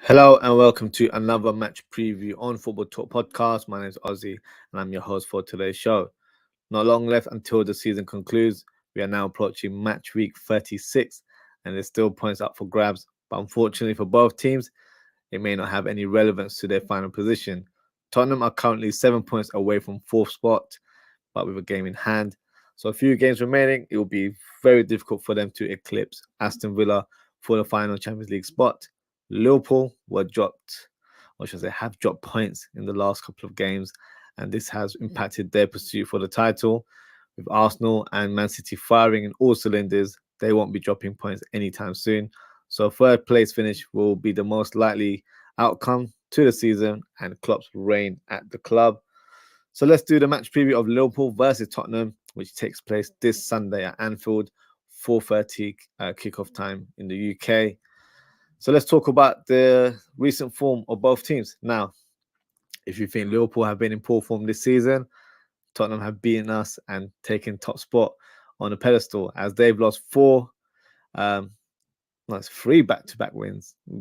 Hello and welcome to another match preview on Football Talk Podcast. My name is Ozzy and I'm your host for today's show. Not long left until the season concludes. We are now approaching match week 36 and there's still points up for grabs. But unfortunately for both teams, it may not have any relevance to their final position. Tottenham are currently 7 points away from fourth spot, but with a game in hand. So a few games remaining, it will be very difficult for them to eclipse Aston Villa for the final Champions League spot. Liverpool were dropped, or should I say, have dropped points in the last couple of games, and this has impacted their pursuit for the title. With Arsenal and Man City firing in all cylinders, they won't be dropping points anytime soon. So third place finish will be the most likely outcome to the season and Klopp's reign at the club. So let's do the match preview of Liverpool versus Tottenham, which takes place this Sunday at Anfield, 4:30 kickoff time in the UK. So let's talk about the recent form of both teams. Now, if you think Liverpool have been in poor form this season, Tottenham have beaten us and taken top spot on the pedestal as they've lost three back-to-back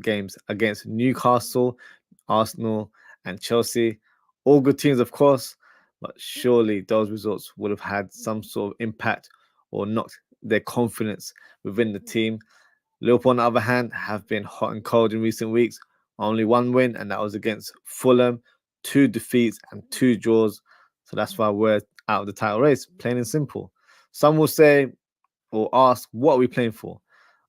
games against Newcastle, Arsenal, and Chelsea. All good teams, of course, but surely those results would have had some sort of impact or knocked their confidence within the team. Liverpool, on the other hand, have been hot and cold in recent weeks. Only one win, and that was against Fulham. 2 defeats and 2 draws. So that's why we're out of the title race, plain and simple. Some will say or ask, what are we playing for?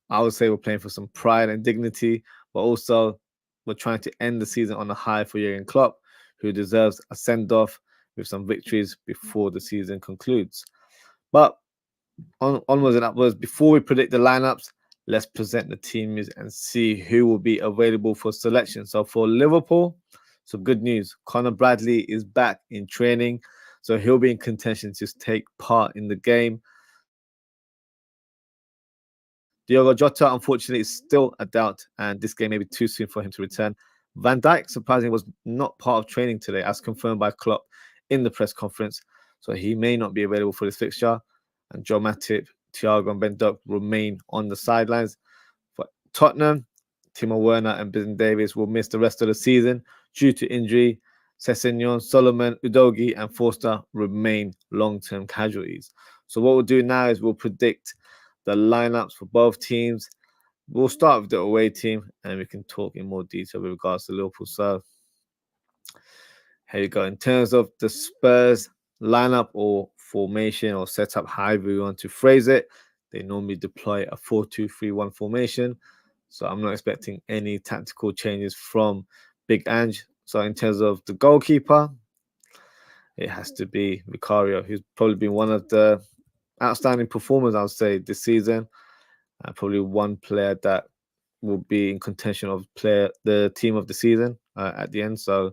I would say we're playing for some pride and dignity, but also we're trying to end the season on a high for Jurgen Klopp, who deserves a send-off with some victories before the season concludes. But onwards and upwards, before we predict the lineups, let's present the teams and see who will be available for selection. So for Liverpool, some good news. Conor Bradley is back in training, so he'll be in contention to take part in the game. Diogo Jota, unfortunately, is still a doubt, and this game may be too soon for him to return. Van Dijk, surprisingly, was not part of training today, as confirmed by Klopp in the press conference, so he may not be available for this fixture. And Joe Matip, Thiago and Ben Doak remain on the sidelines. For Tottenham, Timo Werner and Ben Davies will miss the rest of the season due to injury. Sessegnon, Solomon, Udogie and Forster remain long-term casualties. So what we'll do now is we'll predict the lineups for both teams. We'll start with the away team and we can talk in more detail with regards to Liverpool. So here you go. In terms of the Spurs lineup or formation or setup, however you want to phrase it, they normally deploy a 4-2-3-1 formation. So I'm not expecting any tactical changes from Big Ange. So in terms of the goalkeeper, it has to be Vicario, who's probably been one of the outstanding performers, I would say, this season. Probably one player that will be in contention of the team of the season at the end. So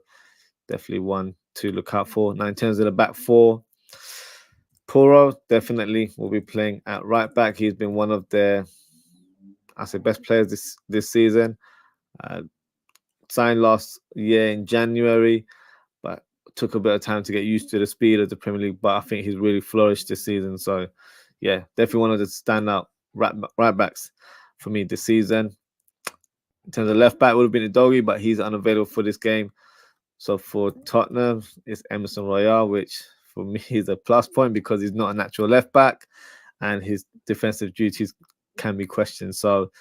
definitely one to look out for. Now, in terms of the back four, Poro definitely will be playing at right back. He's been one of their, I say, best players this season. Signed last year in January, but took a bit of time to get used to the speed of the Premier League. But I think he's really flourished this season. So, yeah, definitely one of the standout right backs for me this season. In terms of left back, would have been Udogie, but he's unavailable for this game. So for Tottenham, it's Emerson Royale, which for me is a plus point because he's not a natural left back and his defensive duties can be questioned. So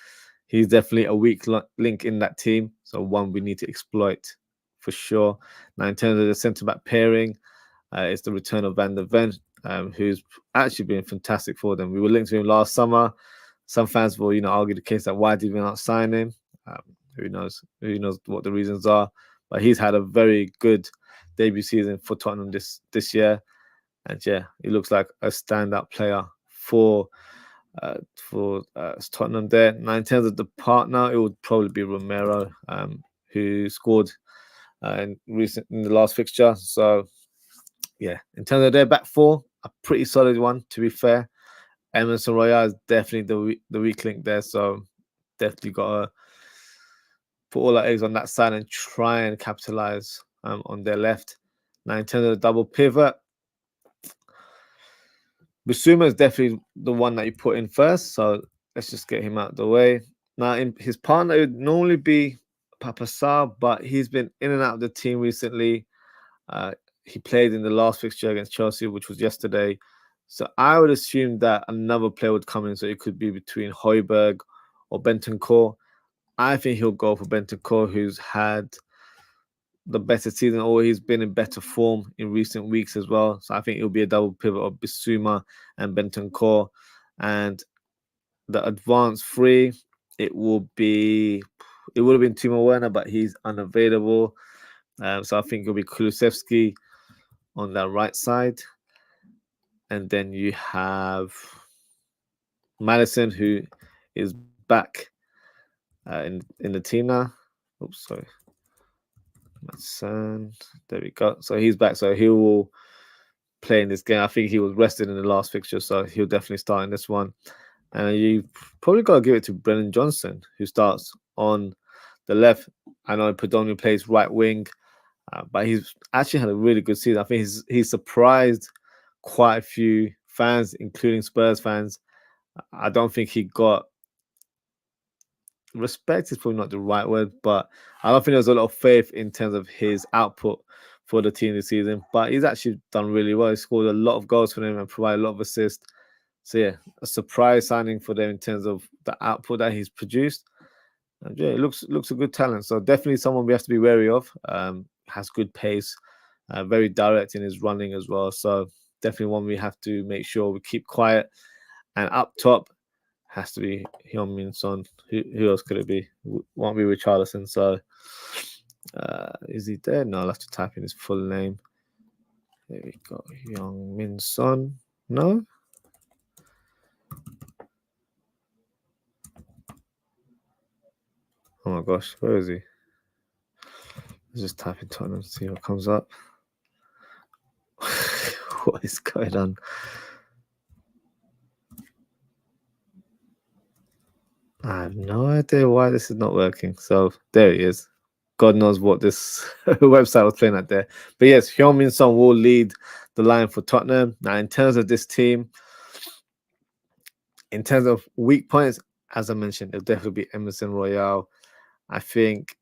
he's definitely a weak link in that team. So one we need to exploit for sure. Now, in terms of the centre-back pairing, it's the return of Van der Ven, who's actually been fantastic for them. We were linked to him last summer. Some fans will, argue the case that why did we not sign him? Who knows? Who knows what the reasons are? But he's had a very good debut season for Tottenham this year, and yeah, he looks like a standout player for Tottenham there. Now, in terms of the partner, it would probably be Romero, who scored in the last fixture. So yeah, in terms of their back four, a pretty solid one to be fair. Emerson Royale is definitely the weak link there, so definitely got to put all our eggs on that side and try and capitalize on their left. Now, in terms of the double pivot, Bissouma is definitely the one that you put in first, so let's just get him out of the way. Now, in his partner, it would normally be Papasar, but he's been in and out of the team recently. He played in the last fixture against Chelsea, which was yesterday. So I would assume that another player would come in. So it could be between Højbjerg or Bentancur. I think he'll go for Bentancur, who's had the better season, or he's been in better form in recent weeks as well. So I think it'll be a double pivot of Bissouma and Bentancur. And the advanced three, it would have been Timo Werner, but he's unavailable. So I think it'll be Kulusevski on that right side. And then you have Madison, who is back in the team now. Oops, sorry. Madison, there we go. So he's back. So he will play in this game. I think he was rested in the last fixture, so he'll definitely start in this one. And you probably got to give it to Brennan Johnson, who starts on the left. I know he predominantly plays right wing, but he's actually had a really good season. I think he's surprised quite a few fans, including Spurs fans. I don't think he got respect is probably not the right word, but I don't think there's a lot of faith in terms of his output for the team this season. But he's actually done really well. He scored a lot of goals for them and provided a lot of assists. So yeah, a surprise signing for them in terms of the output that he's produced. And yeah, it looks a good talent. So definitely someone we have to be wary of. Has good pace, very direct in his running as well. So definitely one we have to make sure we keep quiet. And up top has to be Heung-min Son. Who else could it be? Won't be Richarlison. So is he there? No, I'll have to type in his full name. There we go. Heung-min Son. No? Oh my gosh, where is he? Let's just type in Tottenham and see what comes up. What is going on? I have no idea why this is not working. So there he is. God knows what this website was playing at there. But yes, Heung-min Son will lead the line for Tottenham. Now, in terms of this team, in terms of weak points, as I mentioned, it'll definitely be Emerson Royale. I think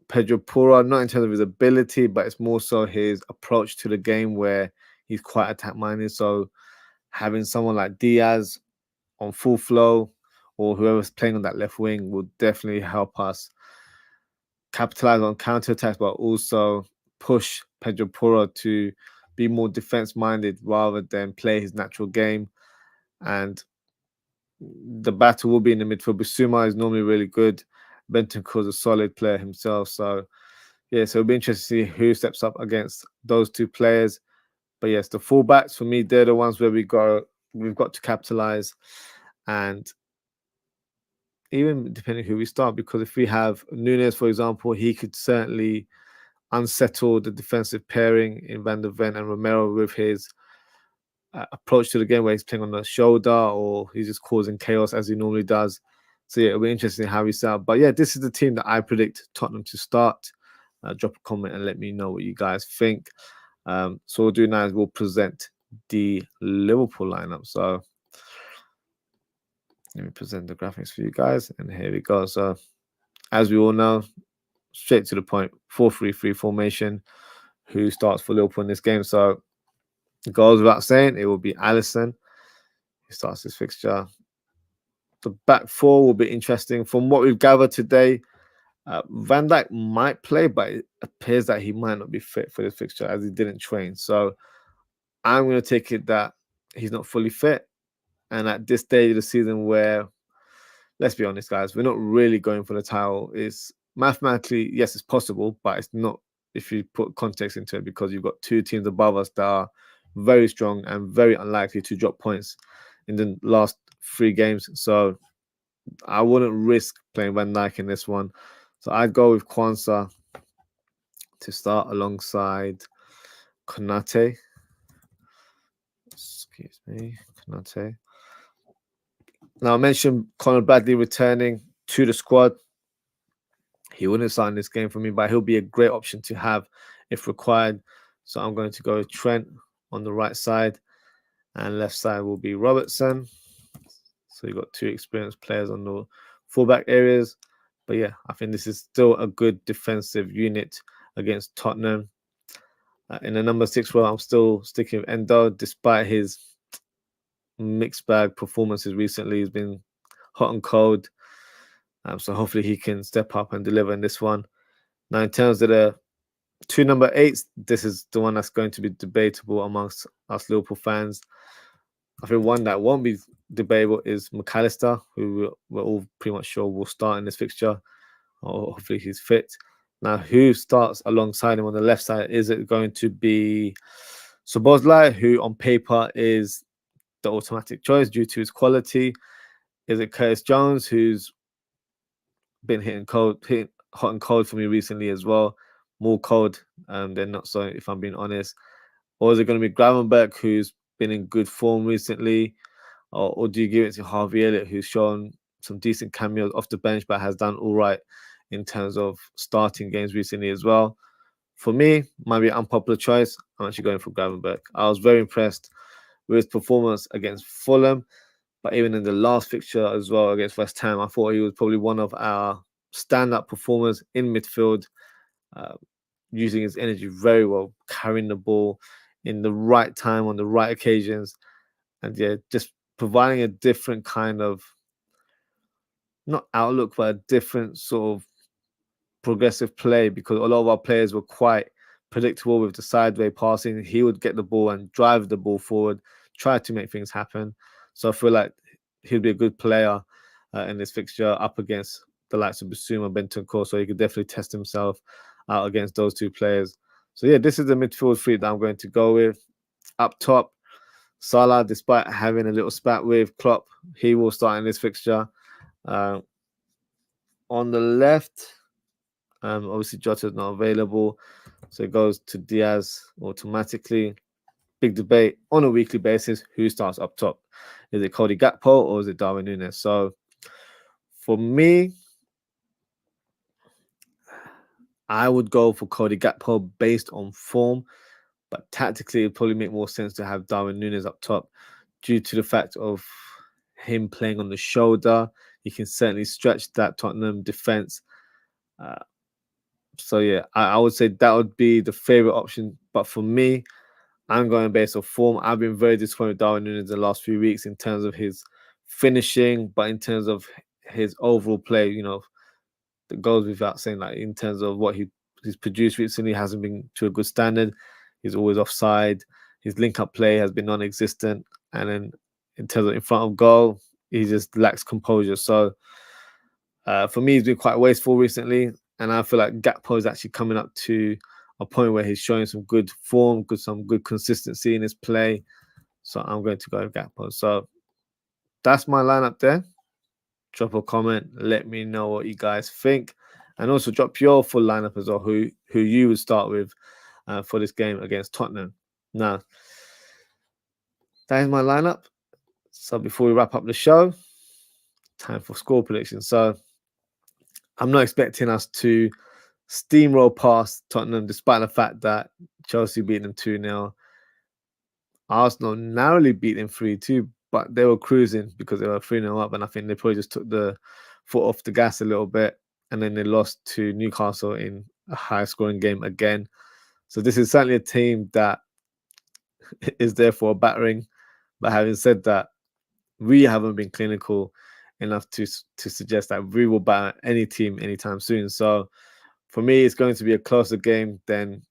Pedro Porro, not in terms of his ability, but it's more so his approach to the game where he's quite attack-minded. So having someone like Diaz on full flow or whoever's playing on that left wing will definitely help us capitalize on counter-attacks, but also push Pedro Porro to be more defense-minded rather than play his natural game. And the battle will be in the midfield. Bissouma is normally really good. Bentancur is a solid player himself. So, yeah, so it'll be interesting to see who steps up against those two players. But yes, the fullbacks for me, they're the ones where we've got to capitalize. And even depending who we start, because if we have Nunes, for example, he could certainly unsettle the defensive pairing in Van der Ven and Romero with his approach to the game where he's playing on the shoulder or he's just causing chaos as he normally does. So yeah, it'll be interesting how we set up. But yeah, this is the team that I predict Tottenham to start. Drop a comment and let me know what you guys think. So we'll do now is we'll present the Liverpool lineup. So let me present the graphics for you guys. And here we go. So as we all know, straight to the point, 4-3-3 formation. Who starts for Liverpool in this game? So it goes without saying, it will be Alisson who starts this fixture. The back four will be interesting. From what we've gathered today, Van Dijk might play, but it appears that he might not be fit for this fixture as he didn't train. So I'm going to take it that he's not fully fit. And at this stage of the season where, let's be honest, guys, we're not really going for the title. It's mathematically, yes, it's possible, but it's not if you put context into it, because you've got two teams above us that are very strong and very unlikely to drop points in the last 3 games. So I wouldn't risk playing Van Dijk in this one. So I'd go with Kwanzaa to start alongside Konate. Excuse me, Konate. Now, I mentioned Conor Bradley returning to the squad. He wouldn't start in this game for me, but he'll be a great option to have if required. So I'm going to go with Trent on the right side, and left side will be Robertson. So you've got 2 experienced players on the fullback areas. But yeah, I think this is still a good defensive unit against Tottenham. In the number 6 role, I'm still sticking with Endo, despite his mixed bag performances recently. He's been hot and cold. So hopefully he can step up and deliver in this one. Now, in terms of the 2 number 8s, this is the one that's going to be debatable amongst us Liverpool fans. I think one that won't be debatable is McAllister, who we're all pretty much sure will start in this fixture. Or hopefully he's fit. Now, who starts alongside him on the left side? Is it going to be Szoboszlai, who on paper is the automatic choice due to his quality? Is it Curtis Jones, who's been hitting hot and cold for me recently as well? More cold than not so, if I'm being honest. Or is it going to be Gravenberch, who's been in good form recently? Or do you give it to Harvey Elliott, who's shown some decent cameos off the bench, but has done all right in terms of starting games recently as well? For me, might be an unpopular choice. I'm actually going for Gravenberch. I was very impressed with his performance against Fulham, but even in the last fixture as well against West Ham, I thought he was probably one of our stand-up performers in midfield, using his energy very well, carrying the ball in the right time on the right occasions, and yeah, just providing a different kind of, not outlook, but a different sort of progressive play, because a lot of our players were quite predictable with the sideway passing. He would get the ball and drive the ball forward, try to make things happen. So I feel like he'd be a good player in this fixture up against the likes of Basuma, Bentancur, so he could definitely test himself out against those two players. So yeah, this is the midfield three that I'm going to go with. Up top, Salah, despite having a little spat with Klopp, he will start in this fixture. On the left, obviously Jota's not available, so it goes to Diaz automatically. Big debate on a weekly basis, who starts up top? Is it Cody Gakpo or is it Darwin Núñez? So for me, I would go for Cody Gakpo based on form, but tactically it'd probably make more sense to have Darwin Núñez up top due to the fact of him playing on the shoulder. He can certainly stretch that Tottenham defense. So yeah, I would say that would be the favorite option. But for me, I'm going based on form. I've been very disappointed with Darwin Núñez in the last few weeks in terms of his finishing, but in terms of his overall play, that goes without saying, like in terms of what he's produced recently hasn't been to a good standard. He's always offside. His link-up play has been non-existent. And then in terms of in front of goal, he just lacks composure. So for me, he's been quite wasteful recently. And I feel like Gakpo is actually coming up to a point where he's showing some good form, some good consistency in his play. So I'm going to go with Gakpo. So that's my lineup there. Drop a comment, let me know what you guys think, and also drop your full lineup as well, who you would start with for this game against Tottenham. Now, that is my lineup. So before we wrap up the show, time for score prediction. So I'm not expecting us to steamroll past Tottenham, despite the fact that Chelsea beat them 2-0. Arsenal narrowly beat them 3-2, but they were cruising because they were 3-0 up, and I think they probably just took the foot off the gas a little bit, and then they lost to Newcastle in a high-scoring game again. So this is certainly a team that is there for a battering. But having said that, we haven't been clinical enough to suggest that we will batter any team anytime soon. So for me, it's going to be a closer game than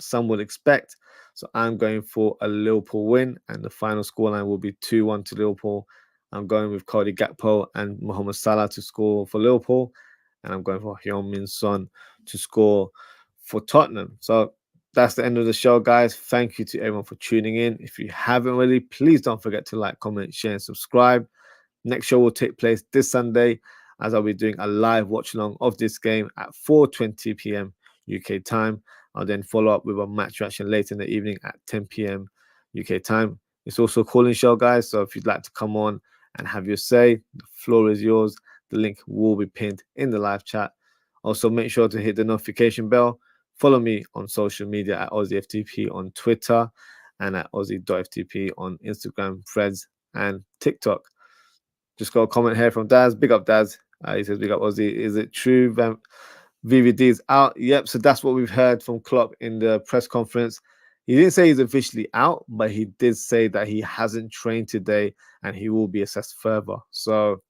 some would expect. So I'm going for a Liverpool win, and the final scoreline will be 2-1 to Liverpool. I'm going with Cody Gakpo and Mohamed Salah to score for Liverpool, and I'm going for Heung-min Son to score for Tottenham. So that's the end of the show, guys. Thank you to everyone for tuning in. If you haven't already, please don't forget to like, comment, share, and subscribe. Next show will take place this Sunday, as I'll be doing a live watch along of this game at 4:20 p.m. UK time. I'll then follow up with a match reaction later in the evening at 10 p.m. UK time. It's also a calling show, guys. So if you'd like to come on and have your say, the floor is yours. The link will be pinned in the live chat. Also, make sure to hit the notification bell. Follow me on social media at OZZIE'S on Twitter and at OZZIE.ftp on Instagram, Threads, and TikTok. Just got a comment here from Daz. Big up, Daz. He says, big up Ozzy. Is it true VVD is out? Yep. So that's what we've heard from Klopp in the press conference. He didn't say he's officially out, but he did say that he hasn't trained today and he will be assessed further. So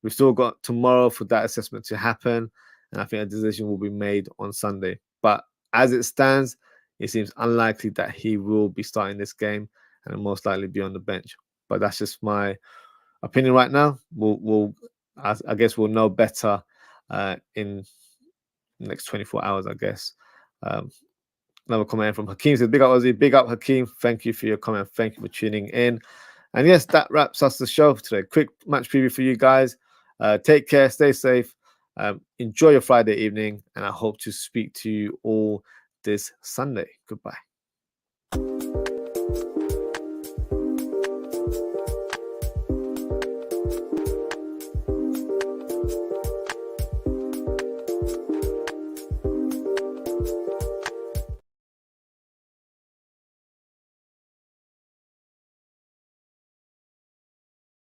we've still got tomorrow for that assessment to happen. And I think a decision will be made on Sunday. But as it stands, it seems unlikely that he will be starting this game and will most likely be on the bench. But that's just my opinion right now. I guess we'll know better in the next 24 hours, I guess. Another comment from Hakeem says, big up Ozzy, big up Hakeem. Thank you for your comment. Thank you for tuning in. And yes, that wraps us the show for today. Quick match preview for you guys. Take care, stay safe, enjoy your Friday evening, and I hope to speak to you all this Sunday. Goodbye.